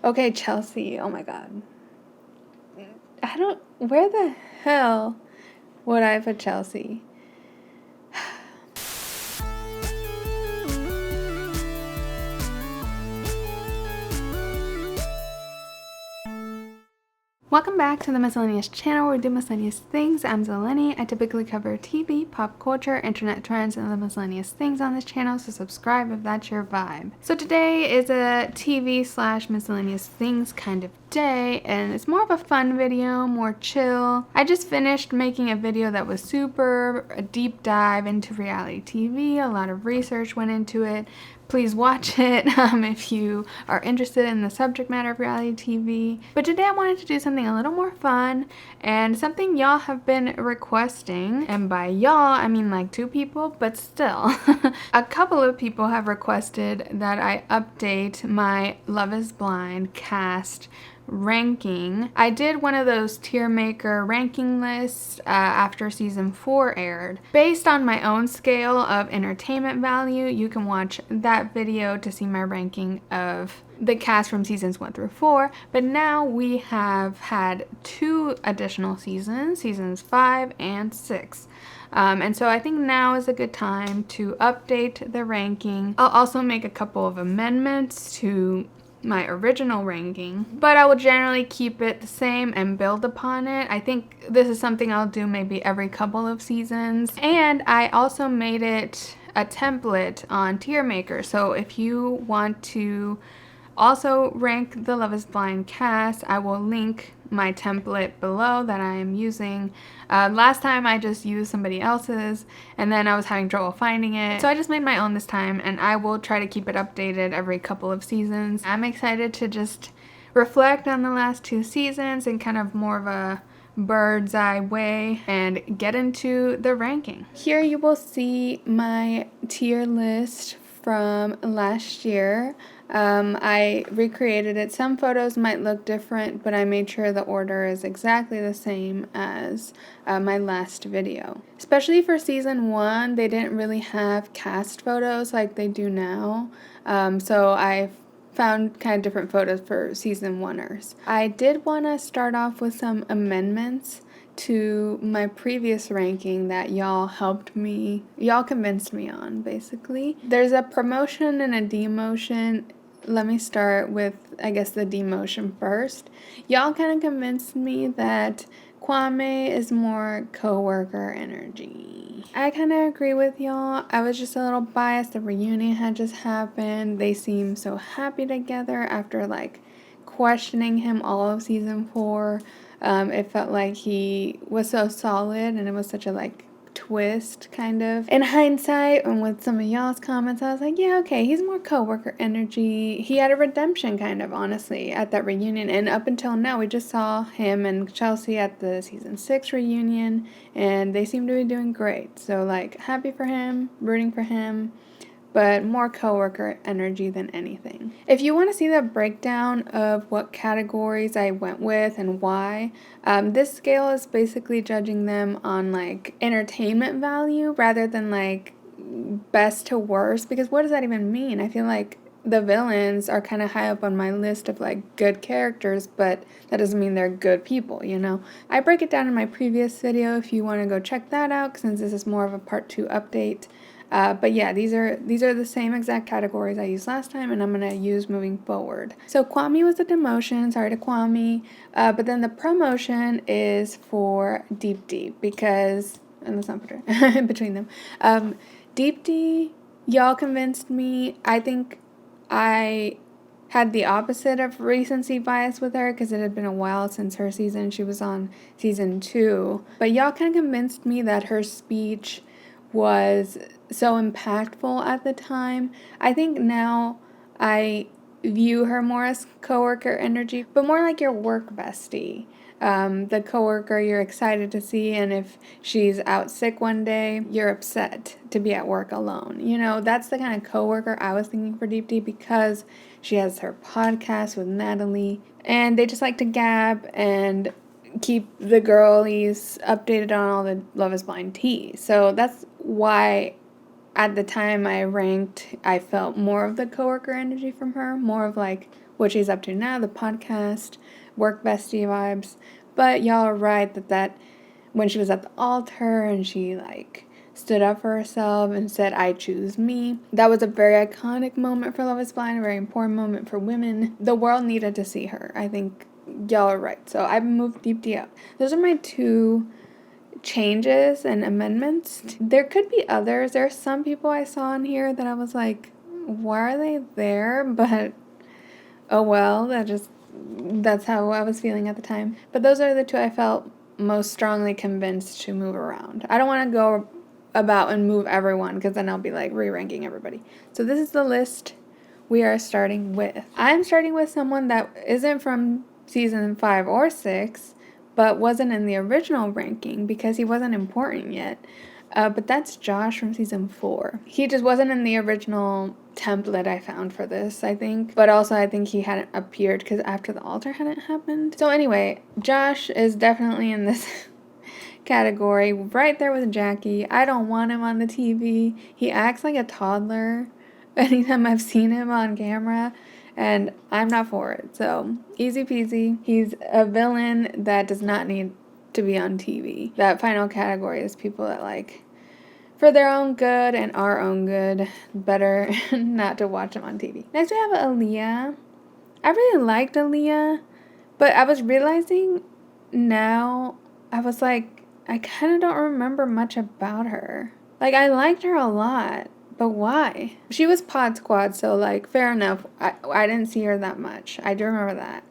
Okay, Chelsea. Oh my god. Where the hell would I put Chelsea? Welcome back to the Miscellaneous channel where we do miscellaneous things. I'm Zeleny. I typically cover TV, pop culture, internet trends, and other miscellaneous things on this channel, so subscribe if that's your vibe. So today is a TV/miscellaneous things kind of day, and it's more of a fun video, more chill. I just finished making a video that was a deep dive into reality TV. A lot of research went into it. Please watch it if you are interested in the subject matter of reality TV. But today I wanted to do something a little more fun and something y'all have been requesting. And by y'all, I mean like 2 people, but still. A couple of people have requested that I update my Love is Blind cast ranking. I did one of those tier maker ranking lists after season 4 aired. Based on my own scale of entertainment value, you can watch that video to see my ranking of the cast from seasons 1 through 4, but now we have had 2 additional seasons 5 and 6. And so I think now is a good time to update the ranking. I'll also make a couple of amendments to my original ranking, but I will generally keep it the same and build upon it. I think this is something I'll do maybe every couple of seasons. And I also made it a template on tier maker, so if you want to also rank the Love is Blind cast, I will link my template below that I am using. Last time I just used somebody else's and then I was having trouble finding it, so I just made my own this time, and I will try to keep it updated every couple of seasons. I'm excited to just reflect on the last 2 seasons and kind of more of a bird's eye way and get into the ranking. Here you will see my tier list from last year. I recreated it. Some photos might look different, but I made sure the order is exactly the same as my last video. Especially for season 1, they didn't really have cast photos like they do now, so I found kind of different photos for season 1ers. I did want to start off with some amendments to my previous ranking that y'all convinced me on, basically. There's a promotion and a demotion. Let me start with, I guess, the demotion first. Y'all kind of convinced me that Kwame is more coworker energy. I kind of agree with y'all. I was just a little biased. The reunion had just happened. They seemed so happy together after like questioning him all of season 4. It felt like he was so solid, and it was such a like twist kind of. In hindsight, and with some of y'all's comments, I was like, yeah, okay, he's more coworker energy. He had a redemption kind of, honestly, at that reunion, and up until now we just saw him and Chelsea at the season 6 reunion, and they seem to be doing great. So like, happy for him, rooting for him, but more coworker energy than anything. If you want to see the breakdown of what categories I went with and why, this scale is basically judging them on like entertainment value rather than like best to worst, because what does that even mean? I feel like the villains are kind of high up on my list of like good characters, but that doesn't mean they're good people, you know? I break it down in my previous video if you want to go check that out, since this is more of a part 2 update. But yeah, these are the same exact categories I used last time, and I'm going to use moving forward. So Kwame was a demotion, sorry to Kwame, but then the promotion is for Deep D, because, and let's not put her between them. Deep D, y'all convinced me. I think I had the opposite of recency bias with her, because it had been a while since her season. She was on season 2, but y'all kind of convinced me that her speech was so impactful at the time. I think now I view her more as coworker energy, but more like your work bestie. The coworker you're excited to see, and if she's out sick one day, you're upset to be at work alone. You know, that's the kind of coworker I was thinking for Deep D, because she has her podcast with Natalie, and they just like to gab and keep the girlies updated on all the Love is Blind tea. So that's why at the time I felt more of the coworker energy from her, more of like what she's up to now, the podcast, work bestie vibes. But y'all are right that when she was at the altar and she like stood up for herself and said, "I choose me," that was a very iconic moment for Love is Blind, a very important moment for women. The world needed to see her. I think y'all are right. So I've moved deep up. Those are my 2 changes and amendments. There could be others. There are some people I saw in here that I was like, why are they there? But oh well, that's how I was feeling at the time. But those are the 2 I felt most strongly convinced to move around. I don't want to go about and move everyone because then I'll be like re-ranking everybody. So this is the list we are starting with. I'm starting with someone that isn't from season 5 or 6, but wasn't in the original ranking because he wasn't important yet. But that's Josh from season 4. He just wasn't in the original template I found for this, I think. But also I think he hadn't appeared because after the altar hadn't happened. So anyway, Josh is definitely in this category, right there with Jackie. I don't want him on the TV. He acts like a toddler anytime I've seen him on camera, and I'm not for it. So easy peasy. He's a villain that does not need to be on TV. That final category is people that like, for their own good and our own good, better not to watch them on TV. Next we have Aaliyah. I really liked Aaliyah, but I was realizing now, I was like, I kind of don't remember much about her. Like, I liked her a lot, but why? She was Pod Squad, so, like, fair enough. I didn't see her that much. I do remember that.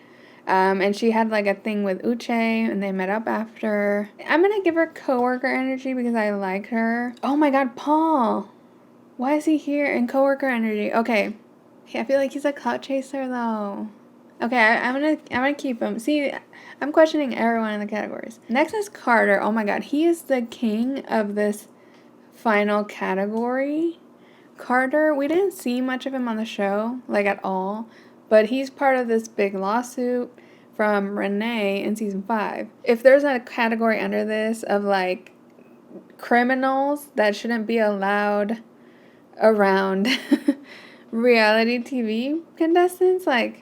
And she had, like, a thing with Uche, and they met up after. I'm gonna give her Coworker energy because I like her. Oh my god, Paul! Why is he here in Coworker energy? Okay. I feel like he's a clout chaser, though. Okay, I'm gonna keep him. See, I'm questioning everyone in the categories. Next is Carter. Oh my god, he is the king of this final category. Carter, we didn't see much of him on the show, like at all, but he's part of this big lawsuit from Renee in season 5. If there's a category under this of like criminals that shouldn't be allowed around reality TV contestants, like,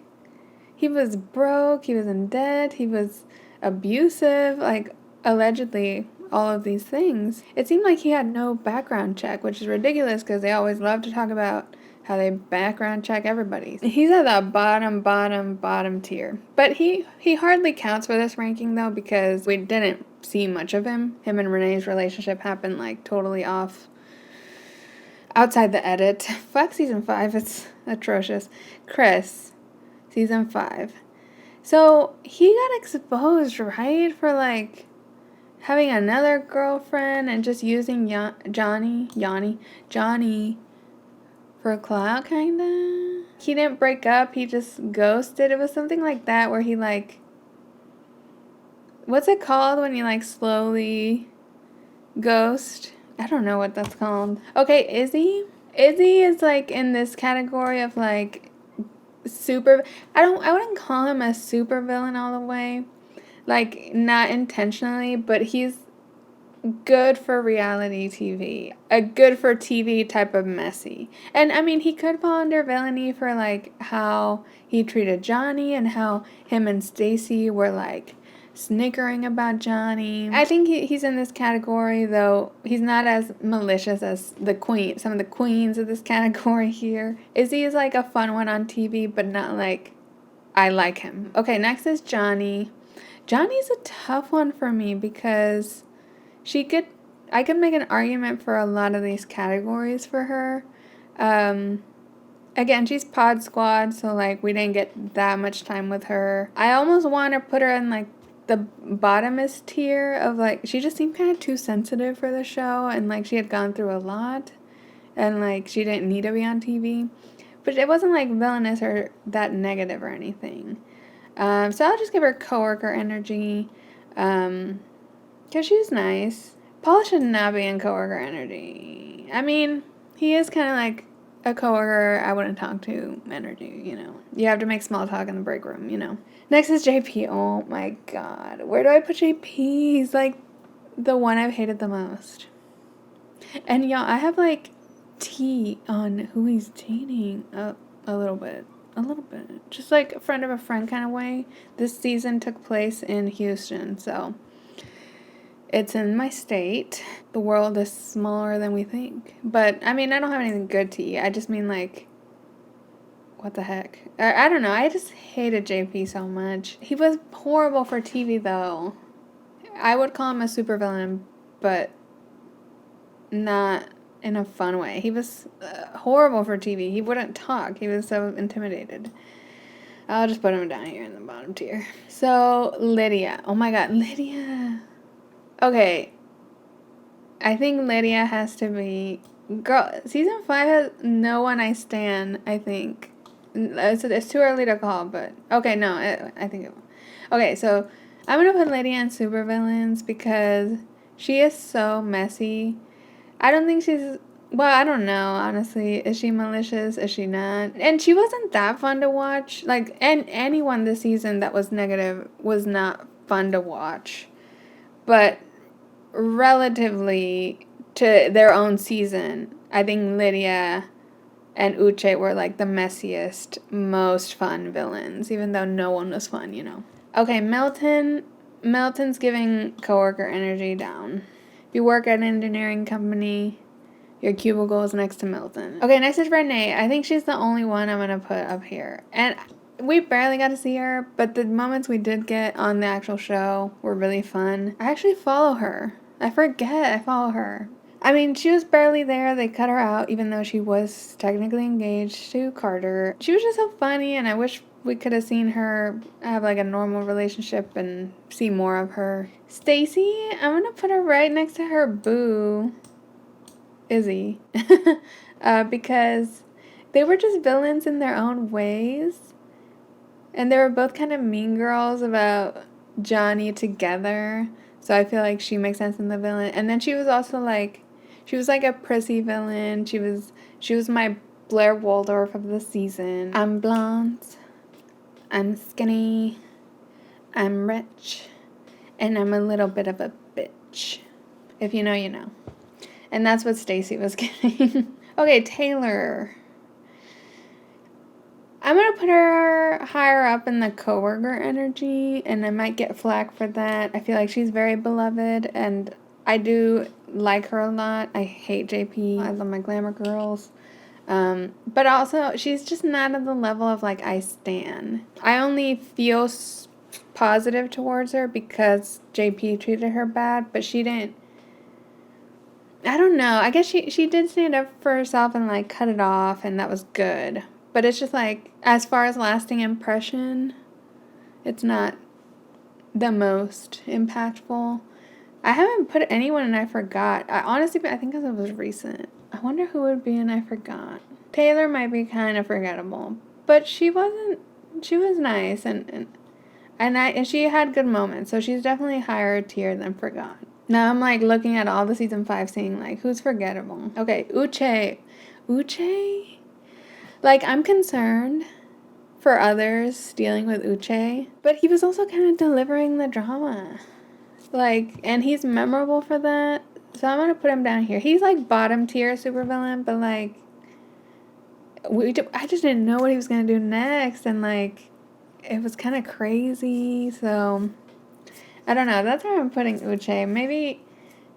he was broke, he was in debt, he was abusive, like, allegedly, all of these things. It seemed like he had no background check, which is ridiculous because they always love to talk about how they background check everybody. He's at the bottom tier. But he hardly counts for this ranking, though, because we didn't see much of him. Him and Renee's relationship happened, like, totally off, outside the edit. Fuck season 5, it's atrocious. Chris. Season 5. So, he got exposed, right? For, like, having another girlfriend and just using Johnny for a clout, kinda. He didn't break up, he just ghosted. It was something like that where he, like... What's it called when you, like, slowly ghost? I don't know what that's called. Okay, Izzy. Izzy is, like, in this category of, like... I wouldn't call him a super villain all the way, like, not intentionally, but he's good for reality TV, a good for TV type of messy. And I mean, he could fall under villainy for like how he treated Johnny and how him and Stacy were like snickering about Johnny. I think he's in this category, though he's not as malicious as some of the queens of this category here. Izzy is like a fun one on TV, but not like I like him. Okay, next is Johnny. Johnny's a tough one for me because I could make an argument for a lot of these categories for her. Again, she's Pod Squad, so like we didn't get that much time with her. I almost want to put her in like the bottomest tier of like, she just seemed kind of too sensitive for the show, and like she had gone through a lot, and like she didn't need to be on TV, but it wasn't like villainous or that negative or anything. So I'll just give her Coworker energy, because she's nice. Paul should not be in Coworker energy. I mean, he is kind of like a coworker I wouldn't talk to energy, you know. You have to make small talk in the break room, you know. Next is JP. Oh my god. Where do I put JP? He's like the one I've hated the most. And y'all, I have like tea on who he's dating a little bit. a little bit. Just like a friend of a friend kind of way. This season took place in Houston, so it's in my state. The world is smaller than we think. But, I mean, I don't have anything good to eat. I just mean, like, what the heck? I don't know. I just hated JP so much. He was horrible for TV, though. I would call him a supervillain, but not in a fun way. He was horrible for TV. He wouldn't talk. He was so intimidated. I'll just put him down here in the bottom tier. So, Lydia. Oh my god, Lydia. Okay. I think Lydia has to be... Girl, season 5 has no one I stan, I think. It's too early to call, but... Okay, no, I think it will. Okay, so I'm going to put Lydia in Supervillains because she is so messy. I don't think she's... Well, I don't know, honestly. Is she malicious? Is she not? And she wasn't that fun to watch. Like, and anyone this season that was negative was not fun to watch. But relatively to their own season, I think Lydia and Uche were like the messiest, most fun villains, even though no one was fun, you know. Okay, Milton's giving coworker energy down. If you work at an engineering company, your cubicle is next to Milton. Okay, next is Renee. I think she's the only one I'm going to put up here. And we barely got to see her, but the moments we did get on the actual show were really fun. I actually follow her. I forget I follow her. I mean, she was barely there. They cut her out, even though she was technically engaged to Carter. She was just so funny, and I wish we could have seen her have like a normal relationship and see more of her. Stacy, I'm going to put her right next to her boo, Izzy, because they were just villains in their own ways, and they were both kind of mean girls about Johnny together, so I feel like she makes sense in the villain. And then she was also like, she was like a prissy villain. She was my Blair Waldorf of the season. I'm blonde, I'm skinny, I'm rich, and I'm a little bit of a bitch. If you know, you know. And that's what Stacy was getting. Okay, Taylor. I'm going to put her higher up in the coworker energy, and I might get flack for that. I feel like she's very beloved, and I do like her a lot. I hate JP. I love my glamour girls. But also, she's just not at the level of, like, I stan. I only feel positive towards her because JP treated her bad, but she didn't... I don't know. I guess she did stand up for herself and, like, cut it off, and that was good. But it's just, like, as far as lasting impression, it's not the most impactful. I haven't put anyone in I forgot. I think it was recent. I wonder who would be in I forgot. Taylor might be kind of forgettable, but she was nice, and she had good moments, so she's definitely higher tier than forgot. Now I'm, like, looking at all the season 5, seeing, like, who's forgettable. Okay, Uche. Uche? Like, I'm concerned for others dealing with Uche, but he was also kind of delivering the drama. Like, and he's memorable for that, so I'm gonna put him down here. He's, like, bottom tier supervillain, but, like, I just didn't know what he was gonna do next, and, like, it was kind of crazy, so... I don't know. That's where I'm putting Uche. Maybe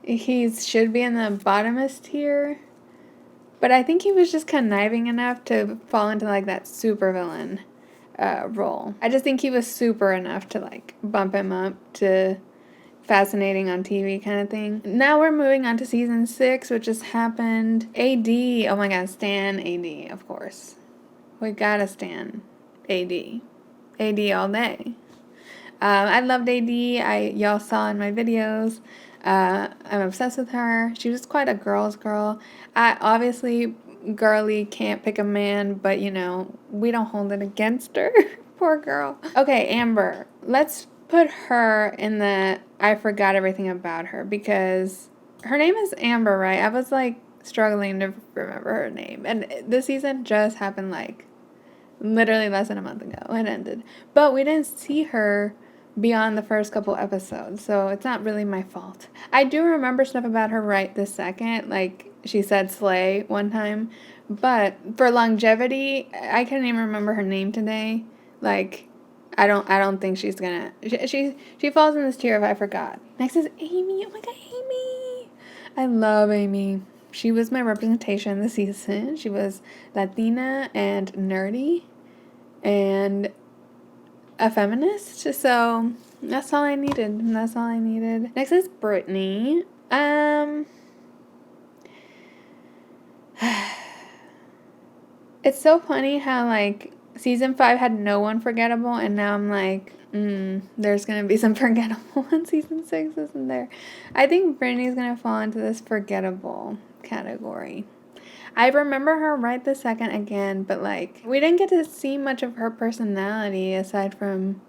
he should be in the bottomest tier. But I think he was just conniving enough to fall into, like, that supervillain role. I just think he was super enough to, like, bump him up to fascinating on TV kind of thing. Now we're moving on to season 6, which just happened. AD. Oh my god, stan AD, of course. We gotta stan AD. AD all day. I loved AD. Y'all saw in my videos. I'm obsessed with her. She was quite a girl's girl. Obviously, girly can't pick a man, but, you know, we don't hold it against her. Poor girl. Okay, Amber. Let's put her in the I forgot everything about her, because her name is Amber, right? I was, like, struggling to remember her name. And this season just happened, like, literally less than a month ago. It ended. But we didn't see her beyond the first couple episodes, so it's not really my fault. I do remember stuff about her right this second, like she said slay one time, But for longevity, I can't even remember her name today. Like, I don't think she's gonna. She falls in this tier if I forgot. Next is Amy. Oh my god, Amy! I love Amy. She was my representation this season. She was Latina and nerdy, and a feminist. So that's all I needed. That's all I needed. Next is Brittany. It's so funny how, like, season 5 had no one forgettable, and now I'm like, there's gonna be some forgettable in season 6, isn't there? I think Brittany's gonna fall into this forgettable category. I remember her right this second again, but, like, we didn't get to see much of her personality aside from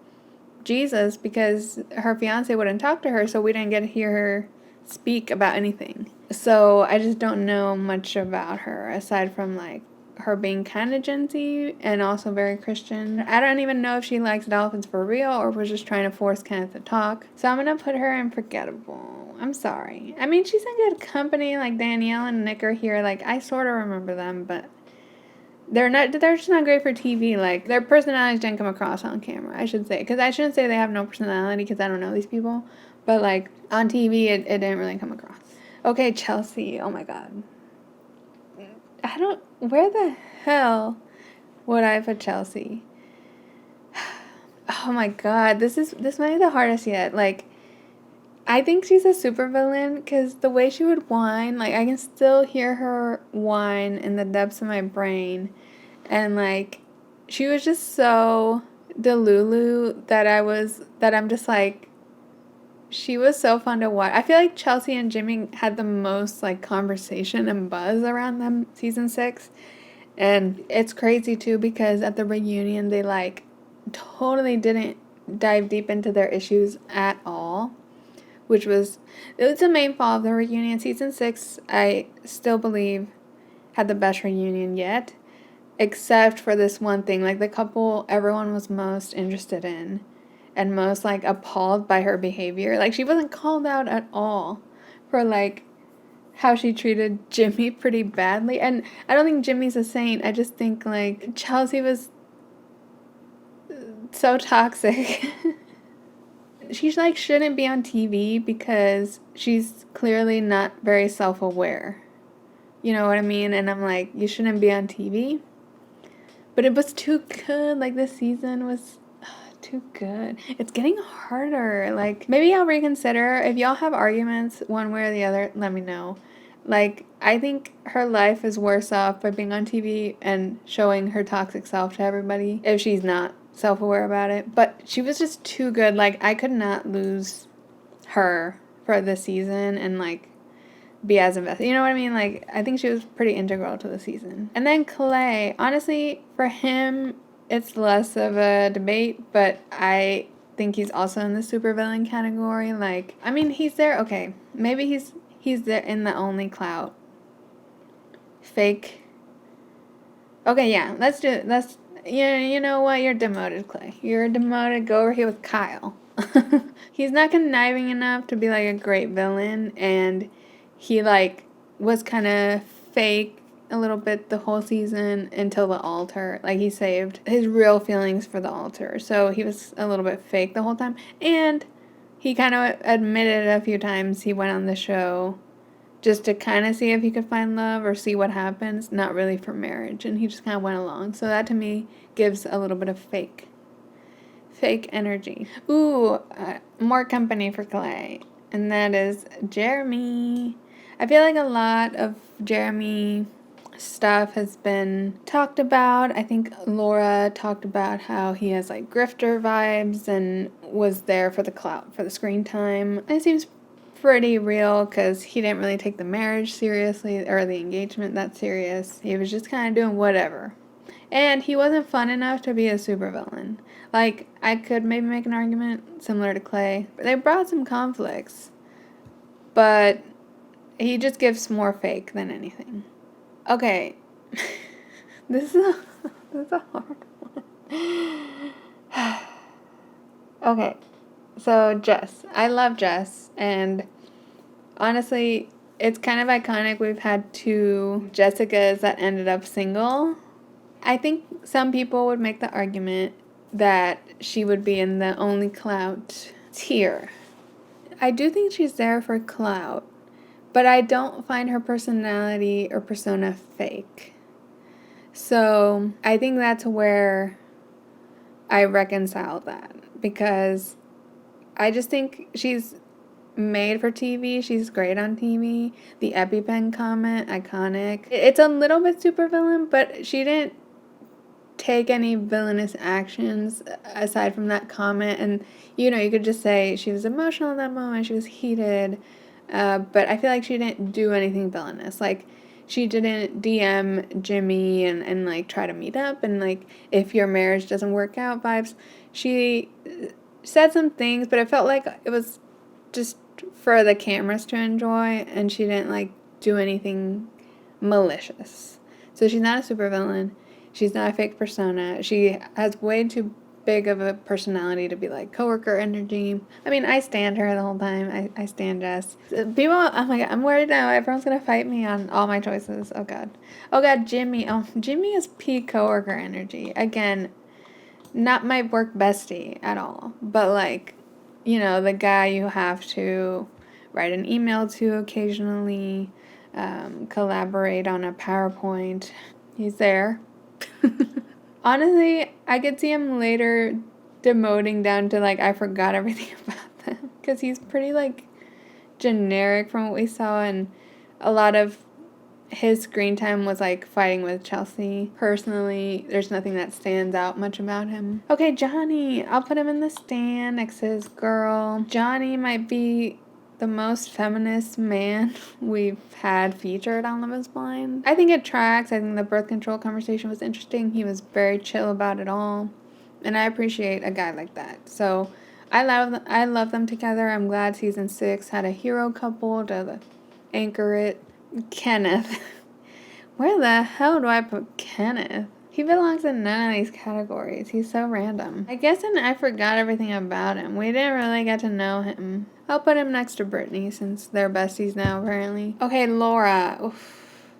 Jesus because her fiance wouldn't talk to her, so we didn't get to hear her speak about anything. So I just don't know much about her aside from, like, her being kind of Gen Z and also very Christian. I don't even know if she likes dolphins for real or was just trying to force Kenneth to talk. So I'm gonna put her in forgettable. I'm sorry. I mean, she's in good company. Like, Danielle and Nick are here. Like, I sort of remember them, but they're just not great for TV. Like, their personalities didn't come across on camera, I should say. Because I shouldn't say they have no personality because I don't know these people. But, like, on TV, it didn't really come across. Okay, Chelsea. Oh my god. Where the hell would I put Chelsea? Oh my god, this might be the hardest yet. Like, I think she's a supervillain because the way she would whine, like, I can still hear her whine in the depths of my brain. And, like, she was just so delulu that I'm just like, she was so fun to watch. I feel like Chelsea and Jimmy had the most, like, conversation and buzz around them season 6. And it's crazy too because at the reunion they, like, totally didn't dive deep into their issues at all, which was the main fall of the reunion. Season 6, I still believe, had the best reunion yet, except for this one thing, like, the couple everyone was most interested in and most, like, appalled by her behavior. Like, she wasn't called out at all for, like, how she treated Jimmy pretty badly. And I don't think Jimmy's a saint. I just think, like, Chelsea was so toxic. She, like, shouldn't be on TV because she's clearly not very self-aware. You know what I mean? And I'm like, you shouldn't be on TV. But it was too good. Like, this season was too good. It's getting harder. Like, maybe I'll reconsider. If y'all have arguments one way or the other, let me know. Like, I think her life is worse off by being on TV and showing her toxic self to everybody if she's not self-aware about it. But she was just too good. Like, I could not lose her for this season and, like, be as invested. You know what I mean? Like, I think she was pretty integral to the season. And then Clay. Honestly, for him, it's less of a debate, but I think he's also in the supervillain category. Like, I mean, he's there. Okay, maybe he's there in the OnlyClout. Fake. Okay, yeah, let's do it. You know what? You're demoted, Clay. You're demoted. Go over here with Kyle. He's not conniving enough to be, like, a great villain, and he, like, was kind of fake a little bit the whole season until the altar. Like, he saved his real feelings for the altar. So he was a little bit fake the whole time. And he kind of admitted a few times he went on the show just to kind of see if he could find love or see what happens, not really for marriage. And he just kind of went along. So that to me gives a little bit of fake energy. Ooh, more company for Clay. And that is Jeremy. I feel like a lot of Jeremy stuff has been talked about. I think Laura talked about how he has, like, grifter vibes and was there for the clout, for the screen time. It seems pretty real because he didn't really take the marriage seriously or the engagement that serious. He was just kind of doing whatever. And he wasn't fun enough to be a supervillain. Like, I could maybe make an argument similar to Clay. They brought some conflicts, but he just gives more fake than anything. Okay, this is a hard one. Okay, so Jess. I love Jess, and honestly, it's kind of iconic we've had two Jessicas that ended up single. I think some people would make the argument that she would be in the OnlyClout tier. I do think she's there for clout, but I don't find her personality or persona fake. So I think that's where I reconcile that, because I just think she's made for TV. She's great on TV. The EpiPen comment, iconic. It's a little bit supervillain, but she didn't take any villainous actions aside from that comment. And, you know, you could just say she was emotional in that moment. She was heated. But I feel like she didn't do anything villainous. Like, she didn't DM Jimmy and like, try to meet up. And, like, if your marriage doesn't work out vibes. She said some things, but it felt like it was just for the cameras to enjoy. And she didn't, like, do anything malicious. So she's not a supervillain. She's not a fake persona. She has way too big of a personality to be like Coworker energy. I mean, I stand her the whole time. I stand Jess. People, oh my god, I'm worried now. Everyone's gonna fight me on all my choices. Oh god. Oh god, Jimmy. Oh, Jimmy is peak Coworker energy. Again, not my work bestie at all. But like, you know, the guy you have to write an email to occasionally, collaborate on a PowerPoint. He's there. Honestly, I could see him later demoting down to like, I forgot everything about them, because he's pretty like generic from what we saw, and a lot of his screen time was like fighting with Chelsea. Personally, there's nothing that stands out much about him. Okay, Johnny, I'll put him in the stand next to his girl. Johnny might be the most feminist man we've had featured on Love is Blind. I think it tracks. I think the birth control conversation was interesting. He was very chill about it all. And I appreciate a guy like that. So I love them together. I'm glad season 6 had a hero couple to anchor it. Kenneth. Where the hell do I put Kenneth? He belongs in none of these categories. He's so random. I guess I forgot everything about him. We didn't really get to know him. I'll put him next to Brittany since they're besties now, apparently. Okay, Laura. Oof.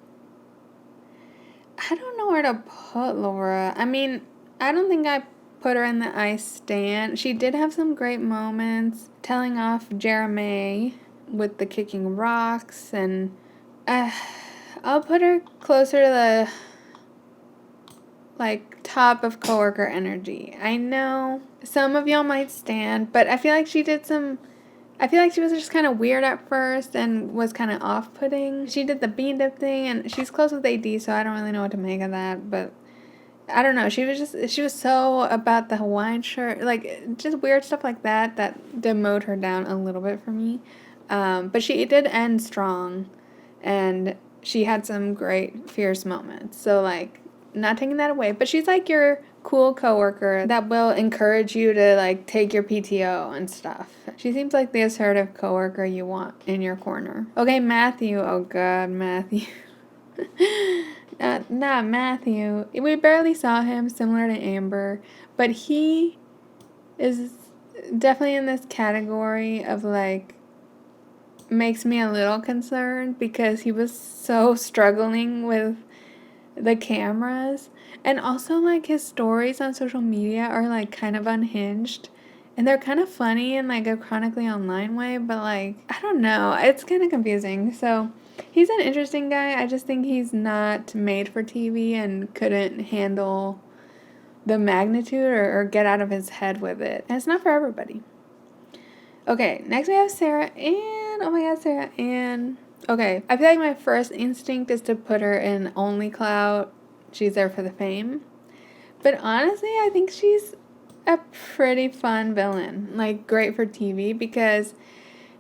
I don't know where to put Laura. I mean, I don't think I put her in the I stand. She did have some great moments. Telling off Jeremy with the kicking rocks, and I'll put her closer to the like top of Coworker energy. I know some of y'all might stand, but I feel like she was just kind of weird at first and was kind of off-putting. She did the bean dip thing, and she's close with AD, so I don't really know what to make of that, but I don't know. She was so about the Hawaiian shirt, like just weird stuff like that demote her down a little bit for me. But she did end strong, and she had some great fierce moments. So like, not taking that away, but she's like your cool coworker that will encourage you to like take your PTO and stuff. She seems like the assertive coworker you want in your corner. Okay, Matthew. Oh god, Matthew. Not Matthew. We barely saw him, similar to Amber, but he is definitely in this category of like, makes me a little concerned because he was so struggling with the cameras, and also like his stories on social media are like kind of unhinged, and they're kind of funny in like a chronically online way, but like I don't know, it's kind of confusing. So he's an interesting guy. I just think he's not made for TV and couldn't handle the magnitude or get out of his head with it, and it's not for everybody. Okay, next we have Sarah Ann. Oh my god, Sarah Ann. Okay, I feel like my first instinct is to put her in OnlyClout. She's there for the fame. But honestly, I think she's a pretty fun villain. Like, great for TV because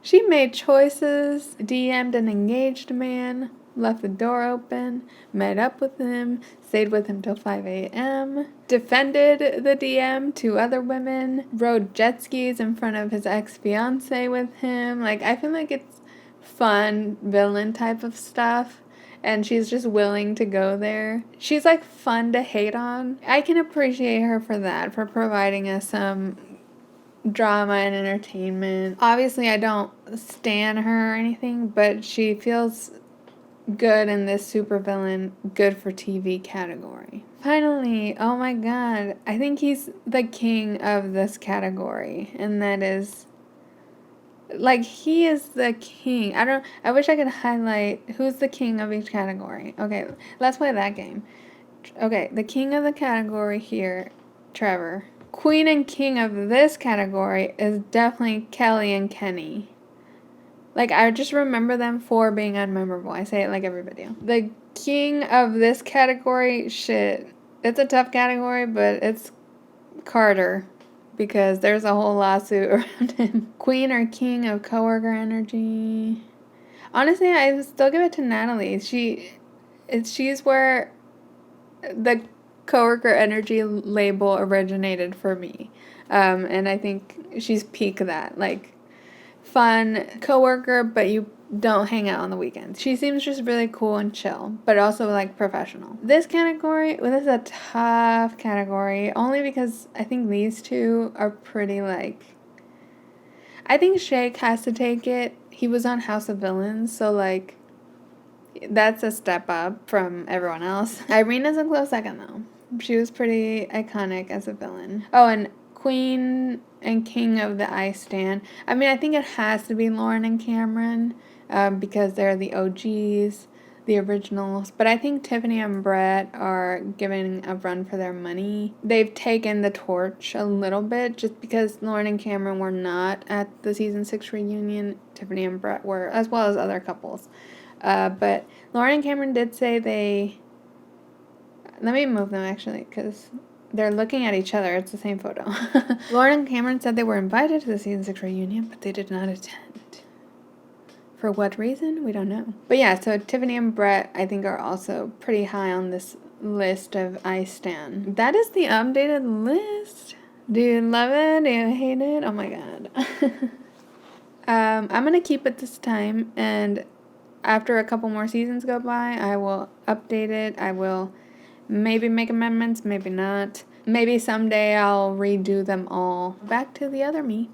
she made choices, DM'd an engaged man, left the door open, met up with him, stayed with him till 5 a.m., defended the DM to other women, rode jet skis in front of his ex-fiancé with him. Like, I feel like it's fun villain type of stuff, and she's just willing to go there. She's like fun to hate on. I can appreciate her for that, for providing us some drama and entertainment. Obviously, I don't stan her or anything, but she feels good in this supervillain, good for TV category. Finally, oh my god, I think he's the king of this category, and that is, like, he is the king. I wish I could highlight who's the king of each category. Okay, let's play that game. Okay, the king of the category here, Trevor. Queen and king of this category is definitely Kelly and Kenny. Like, I just remember them for being unmemorable. I say it like every video. The king of this category, shit. It's a tough category, but it's Carter. Because there's a whole lawsuit around him. Queen or king of coworker energy. Honestly, I still give it to Natalie. She's where the coworker energy label originated for me. And I think she's peak of that. Like, fun coworker, but you don't hang out on the weekends. She seems just really cool and chill, but also like professional. This category, well, this is a tough category, only because I think these two are pretty like, I think Shake has to take it. He was on House of Villains, so like, that's a step up from everyone else. Irena's a close second though. She was pretty iconic as a villain. Oh, and Queen and King of the Ice Stand. I mean, I think it has to be Lauren and Cameron because they're the OGs, the originals. But I think Tiffany and Brett are giving a run for their money. They've taken the torch a little bit just because Lauren and Cameron were not at the season 6 reunion. Tiffany and Brett were, as well as other couples. But Lauren and Cameron did say they... Let me move them actually because they're looking at each other. It's the same photo. Lauren and Cameron said they were invited to the season 6 reunion, but they did not attend. For what reason? We don't know. But yeah, so Tiffany and Brett, I think, are also pretty high on this list of Ice Stan. That is the updated list. Do you love it? Do you hate it? Oh my god. I'm going to keep it this time, and after a couple more seasons go by, I will update it. I will maybe make amendments, maybe not. Maybe someday I'll redo them all. Back to the other me.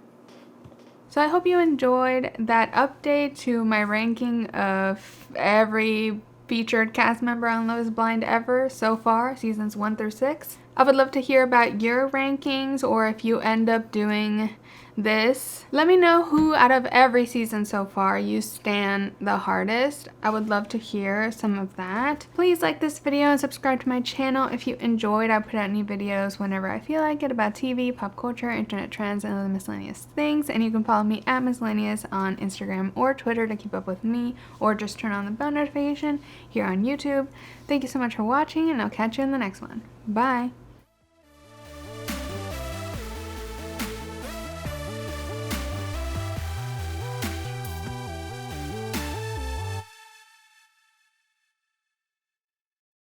So I hope you enjoyed that update to my ranking of every featured cast member on Love is Blind ever so far, seasons 1 through 6. I would love to hear about your rankings, or if you end up doing this, let me know who out of every season so far you stan the hardest. I would love to hear some of that. Please like this video and subscribe to my channel if you enjoyed. I put out new videos whenever I feel like it about TV, pop culture, internet trends, and other miscellaneous things. And you can follow me at Miscellaneous on Instagram or Twitter to keep up with me, or just turn on the bell notification here on YouTube. Thank you so much for watching, and I'll catch you in the next one. Bye!